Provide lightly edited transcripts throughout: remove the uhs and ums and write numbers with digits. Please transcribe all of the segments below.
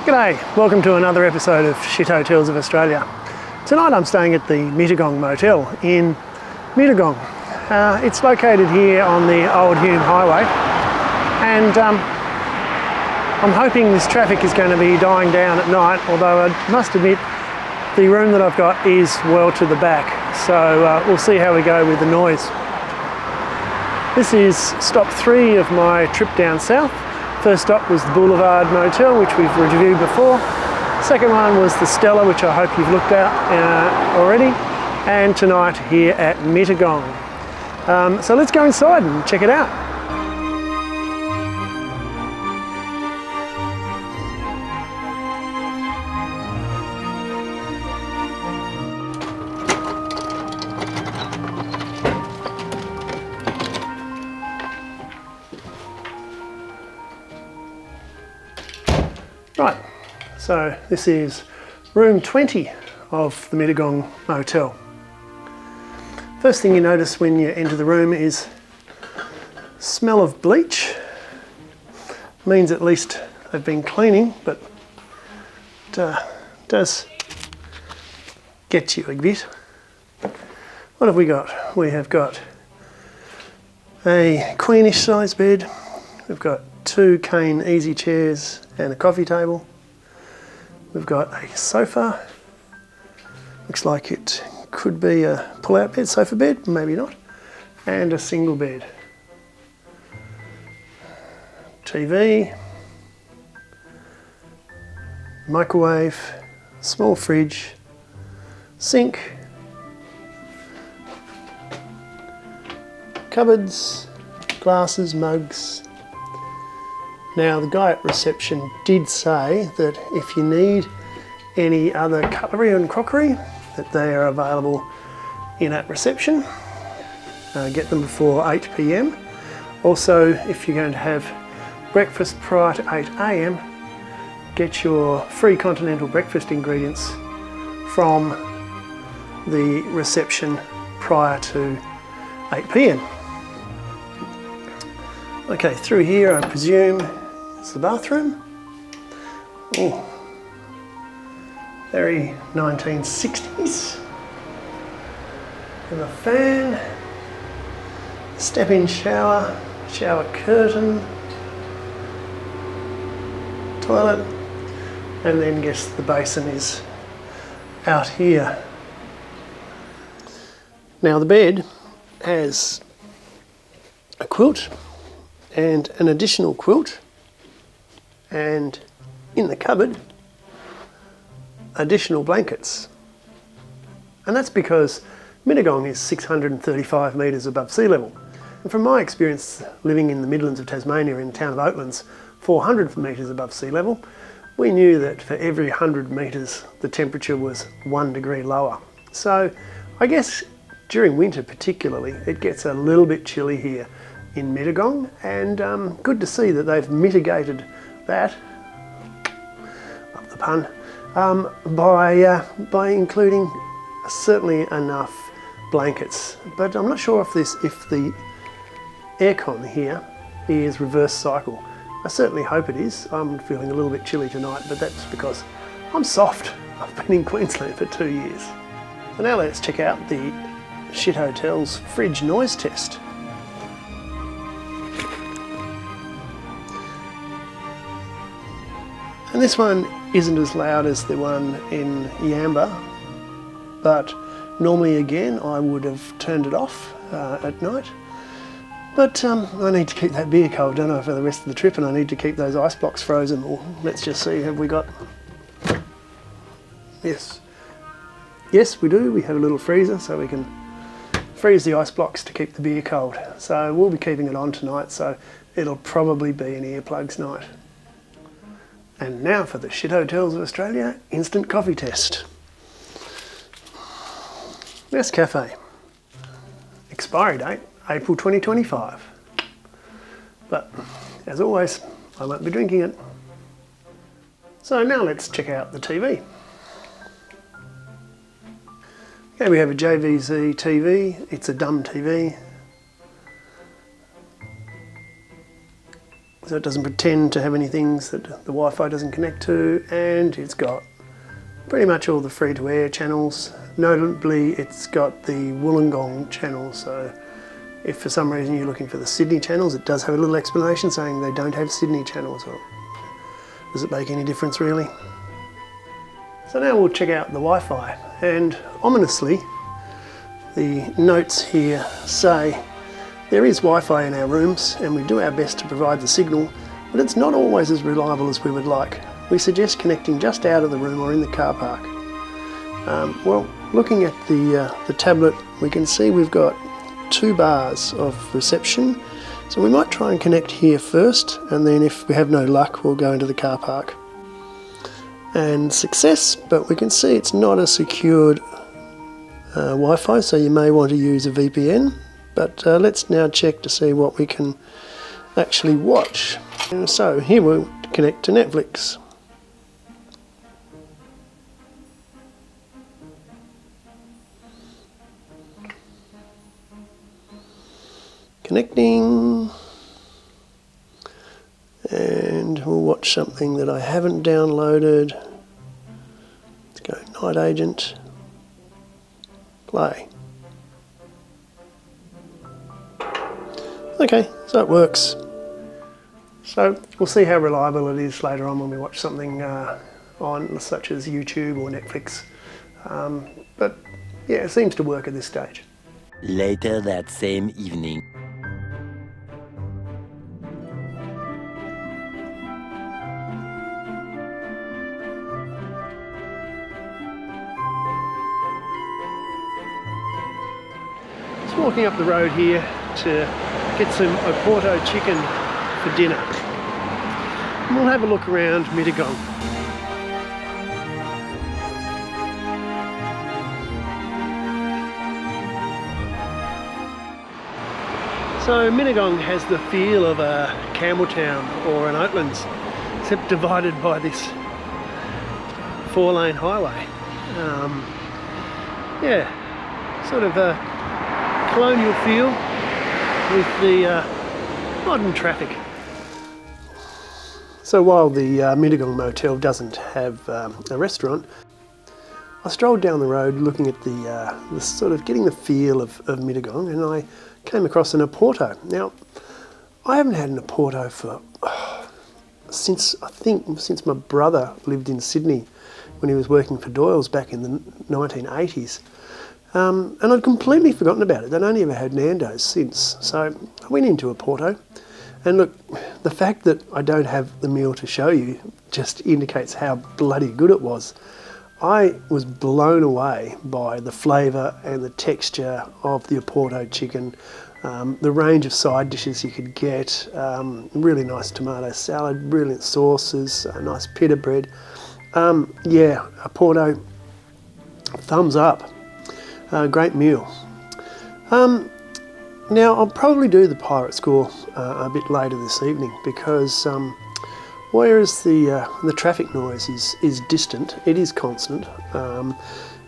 G'day, welcome to another episode of Shit Hotels of Australia. Tonight I'm staying at the Mittagong Motel in Mittagong. It's located here on the Old Hume Highway, and I'm hoping this traffic is going to be dying down at night, although I must admit the room that I've got is well to the back, so we'll see how we go with the noise. This is stop 3 of my trip down south. First stop was the Boulevard Motel, which we've reviewed before. Second one was the Stella, which I hope you've looked at already. And tonight here at Mittagong. So let's go inside and check it out. Right, so this is room 20 of the Mittagong Motel. First thing you notice when you enter the room is smell of bleach. Means at least they've been cleaning, but it does get you a bit. What have we got? We have got a queenish size bed. We've got 2 cane easy chairs and a coffee table. We've got a sofa. Looks like it could be a pull-out bed, sofa bed, maybe not. And a single bed. TV. Microwave. Small fridge. Sink. Cupboards. Glasses, mugs. Now, the guy at reception did say that if you need any other cutlery and crockery, that they are available in at reception. Get them before 8 p.m. Also, if you're going to have breakfast prior to 8 a.m, get your free continental breakfast ingredients from the reception prior to 8 p.m. Okay, through here I presume it's the bathroom. Oh, very 1960s. And a fan, step-in shower, shower curtain, toilet, and then guess the basin is out here. Now the bed has a quilt and an additional quilt, and in the cupboard additional blankets. And that's because Mittagong is 635 metres above sea level. And from my experience living in the Midlands of Tasmania in the town of Oatlands, 400 metres above sea level, we knew that for every 100 metres the temperature was 1 degree lower. So I guess during winter particularly it gets a little bit chilly here in Mittagong, and good to see that they've mitigated that, up the pun, by including certainly enough blankets. But I'm not sure if the aircon here is reverse cycle. I certainly hope it is. I'm feeling a little bit chilly tonight, but that's because I'm soft. I've been in Queensland for 2 years. So now let's check out the Shit Hotel's fridge noise test. And this one isn't as loud as the one in Yamba, but normally again I would have turned it off at night. But I need to keep that beer cold, don't I, for the rest of the trip, and I need to keep those ice blocks frozen. Or let's just see, have we got... Yes. Yes, we do. We have a little freezer so we can freeze the ice blocks to keep the beer cold. So we'll be keeping it on tonight, so it'll probably be an earplugs night. And now for the Shit Hotels of Australia instant coffee test. Nescafe. Expiry date, April 2025. But as always, I won't be drinking it. So now let's check out the TV. Okay, we have a JVZ TV. It's a dumb TV. so it doesn't pretend to have any things that the Wi-Fi doesn't connect to, and it's got pretty much all the free-to-air channels. Notably, it's got the Wollongong channel, so if for some reason you're looking for the Sydney channels, it does have a little explanation saying they don't have Sydney channels. Or does it make any difference really? So now we'll check out the Wi-Fi, and ominously the notes here say there is Wi-Fi in our rooms and we do our best to provide the signal, but it's not always as reliable as we would like. We suggest connecting just out of the room or in the car park. Well, looking at the tablet, we can see we've got 2 bars of reception, so we might try and connect here first, and then if we have no luck we'll go into the car park. And success, but we can see it's not a secured Wi-Fi, so you may want to use a VPN, but let's now check to see what we can actually watch. And so here we'll connect to Netflix. Connecting, and we'll watch something that I haven't downloaded. Let's go Night Agent, play. Okay, so it works. So we'll see how reliable it is later on when we watch something on such as YouTube or Netflix. But yeah, it seems to work at this stage. Later that same evening. Just walking up the road here to get some Oporto chicken for dinner. And we'll have a look around Mittagong. So Mittagong has the feel of a Campbelltown or an Oatlands, except divided by this 4-lane highway. Yeah, sort of a colonial feel with the modern traffic. So while the Mittagong Motel doesn't have a restaurant, I strolled down the road looking at the sort of getting the feel of Mittagong, and I came across an Oporto. Now, I haven't had an Oporto for since my brother lived in Sydney when he was working for Doyle's back in the 1980s. And I'd completely forgotten about it. They'd only ever had Nando's since. So I went into Oporto, and look, the fact that I don't have the meal to show you just indicates how bloody good it was. I was blown away by the flavour and the texture of the Oporto chicken, the range of side dishes you could get, really nice tomato salad, brilliant sauces, a nice pita bread. Yeah, Oporto, thumbs up. Great meal. Now I'll probably do the pirate score a bit later this evening, because whereas the traffic noise is distant, it is constant,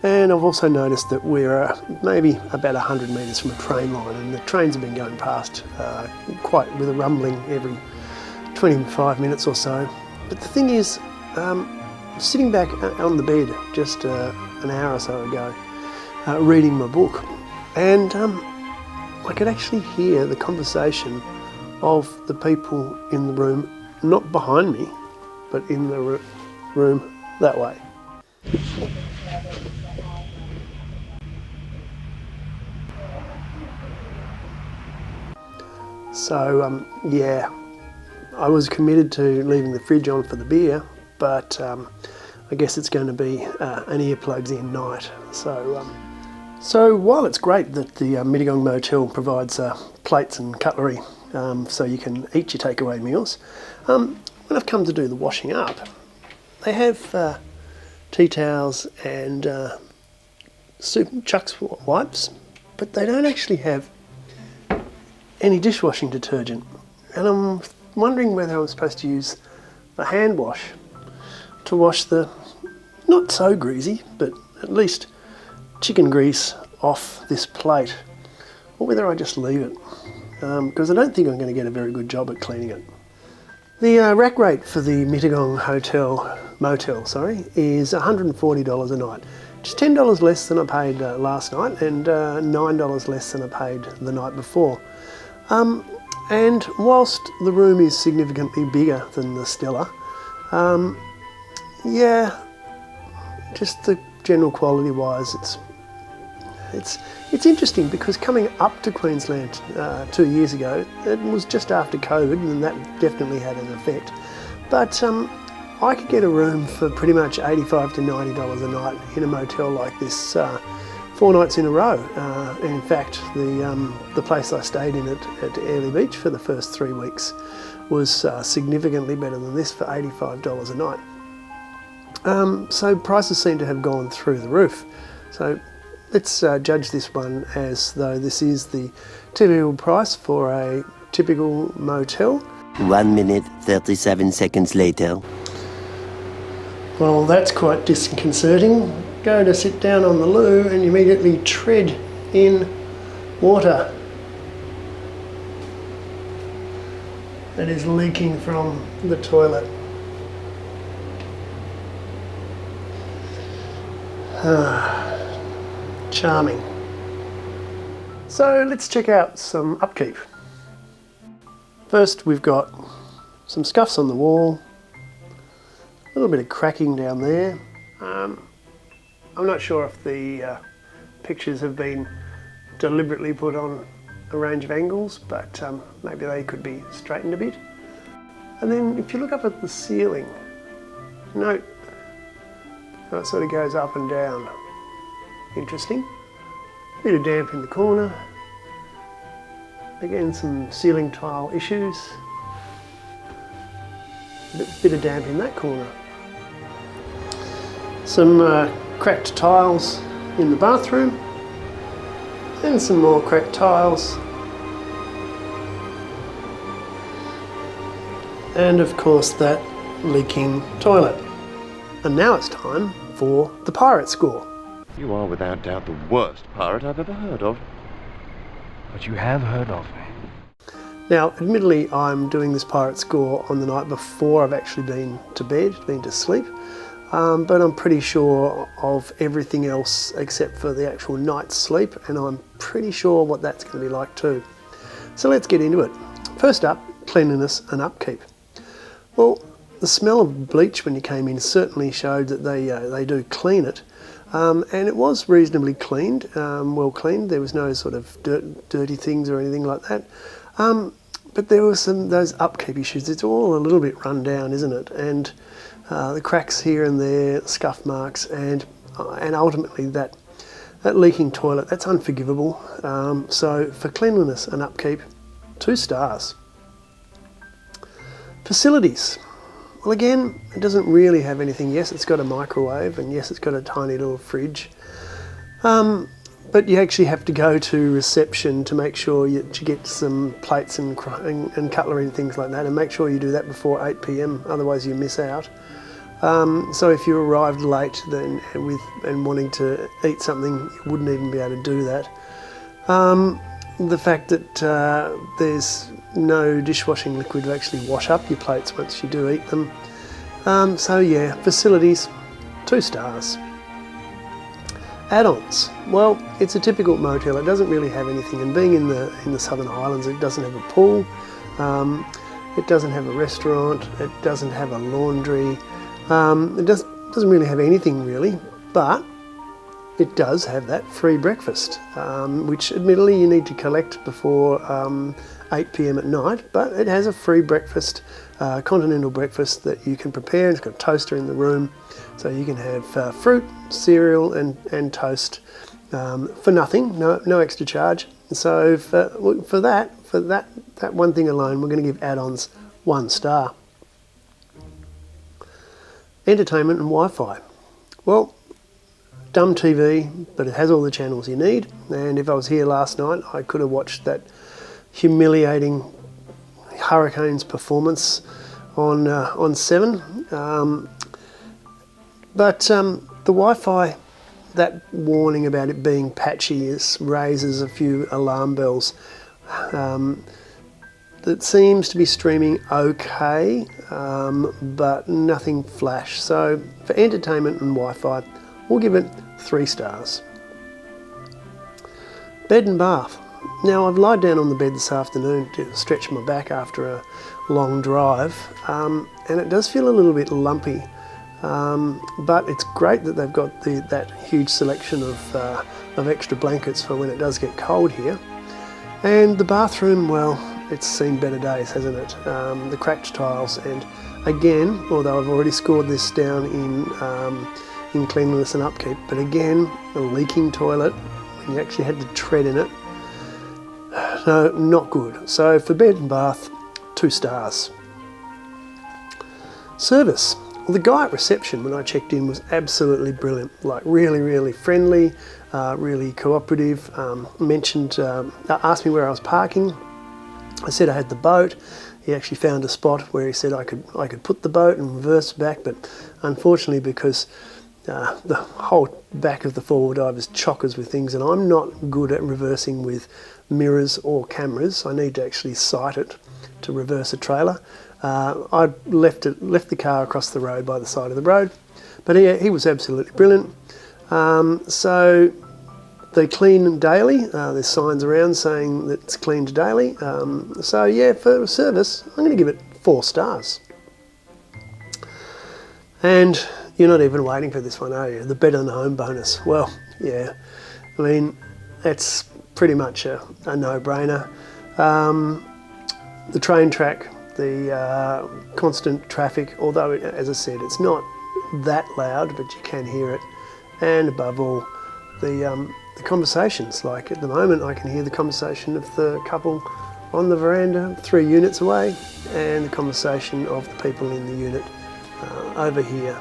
and I've also noticed that we're maybe about 100 metres from a train line, and the trains have been going past quite with a rumbling every 25 minutes or so. But the thing is, sitting back on the bed just an hour or so ago, reading my book, and I could actually hear the conversation of the people in the room, not behind me, but in the room that way. So yeah, I was committed to leaving the fridge on for the beer, but I guess it's going to be an earplugs in night. So while it's great that the Mittagong Motel provides plates and cutlery so you can eat your takeaway meals, when I've come to do the washing up, they have tea towels and soup chucks wipes, but they don't actually have any dishwashing detergent. And I'm wondering whether I'm supposed to use a hand wash to wash the not so greasy, but at least chicken grease off this plate, or whether I just leave it, because I don't think I'm going to get a very good job at cleaning it. The rack rate for the Mittagong Motel is $140 a night. Just $10 less than I paid last night, and $9 less than I paid the night before. And whilst the room is significantly bigger than the Stella, yeah, just the general quality wise, it's interesting because coming up to Queensland 2 years ago, it was just after COVID, and that definitely had an effect. But I could get a room for pretty much $85 to $90 a night in a motel like this 4 nights in a row. And in fact, the place I stayed in at Airlie Beach for the first 3 weeks was significantly better than this for $85 a night. So prices seem to have gone through the roof. So let's judge this one as though this is the typical price for a typical motel. 1 minute, 37 seconds later. Well, that's quite disconcerting. Go to sit down on the loo and you immediately tread in water that is leaking from the toilet. Charming. So let's check out some upkeep. First, we've got some scuffs on the wall, a little bit of cracking down there. I'm not sure if the pictures have been deliberately put on a range of angles, but maybe they could be straightened a bit. And then if you look up at the ceiling, note how it sort of goes up and down. Interesting. Bit of damp in the corner. Again, some ceiling tile issues. Bit of damp in that corner. Some cracked tiles in the bathroom. And some more cracked tiles. And of course that leaking toilet. And now it's time for the pirate score. You are without doubt the worst pirate I've ever heard of. But you have heard of me. Now, admittedly, I'm doing this pirate score on the night before I've actually been to bed, been to sleep, but I'm pretty sure of everything else except for the actual night's sleep, and I'm pretty sure what that's going to be like too. So let's get into it. First up, cleanliness and upkeep. Well, the smell of bleach when you came in certainly showed that they do clean it. And it was reasonably cleaned, well cleaned. There was no sort of dirty things or anything like that. But there were those upkeep issues. It's all a little bit run down, isn't it? And the cracks here and there, scuff marks, and ultimately that leaking toilet, that's unforgivable. So for cleanliness and upkeep, 2 stars. Facilities. Well, again, it doesn't really have anything. Yes, it's got a microwave, and yes, it's got a tiny little fridge. But you actually have to go to reception to make sure you get some plates and cutlery and things like that, and make sure you do that before 8 p.m, otherwise you miss out. So if you arrived late and wanting to eat something, you wouldn't even be able to do that. The fact that there's no dishwashing liquid to actually wash up your plates once you do eat them. So yeah, facilities, 2 stars. Add-ons. Well, it's a typical motel. It doesn't really have anything, and being in the Southern Highlands, it doesn't have a pool, it doesn't have a restaurant, it doesn't have a laundry, it doesn't really have anything really, but it does have that free breakfast, which admittedly you need to collect before 8 p.m. at night, but it has a free breakfast, continental breakfast that you can prepare. It's got a toaster in the room, so you can have fruit, cereal and toast for nothing, no extra charge. So for that one thing alone, we're going to give add-ons 1 star. Entertainment and Wi-Fi. Well, dumb TV, but it has all the channels you need, and if I was here last night I could have watched that humiliating Hurricanes performance on 7, but the Wi-Fi, that warning about it being patchy raises a few alarm bells. The that seems to be streaming okay, but nothing flash. So for entertainment and Wi-Fi, we'll give it 3 stars. Bed and bath. Now I've lied down on the bed this afternoon to stretch my back after a long drive, and it does feel a little bit lumpy, but it's great that they've got that huge selection of extra blankets for when it does get cold here. And the bathroom, well, it's seen better days, hasn't it? The cracked tiles, and again, although I've already scored this down in cleanliness and upkeep, but again, a leaking toilet when you actually had to tread in it. No, not good. So for bed and bath, 2 stars. Service. Well, the guy at reception when I checked in was absolutely brilliant. Like really friendly, really cooperative. Asked me where I was parking. I said I had the boat. He actually found a spot where he said I could put the boat and reverse back, but unfortunately, because the whole back of the four-wheel drive is chockers with things, and I'm not good at reversing with mirrors or cameras. I need to actually sight it to reverse a trailer. I left the car across the road by the side of the road, but he was absolutely brilliant. So they clean daily. There's signs around saying that it's cleaned daily. So yeah, for service, I'm going to give it 4 stars. And you're not even waiting for this one, are you? The better than home bonus. Well, yeah, I mean, that's pretty much a no-brainer. The train track, the constant traffic, although, as I said, it's not that loud, but you can hear it. And above all, the conversations. Like at the moment, I can hear the conversation of the couple on the veranda 3 units away, and the conversation of the people in the unit over here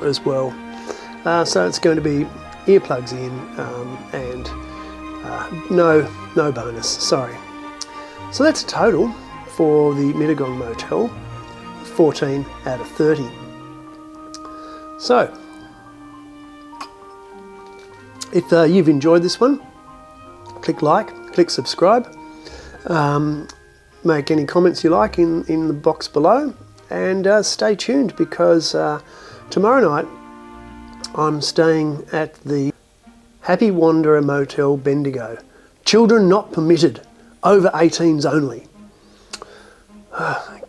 as well. So it's going to be earplugs in and no bonus, sorry. So that's a total for the Mittagong Motel, 14 out of 30. So, if you've enjoyed this one, click like, click subscribe, make any comments you like in the box below, and stay tuned, because tomorrow night I'm staying at the Happy Wanderer Motel, Bendigo. Children not permitted, over 18s only.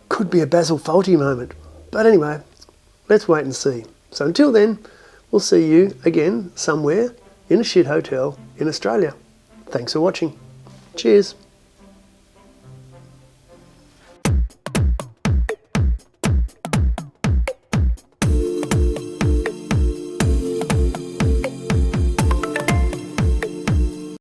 Could be a Basil Fawlty moment, but anyway, let's wait and see. So until then, we'll see you again somewhere in a shit hotel in Australia. Thanks for watching. Cheers.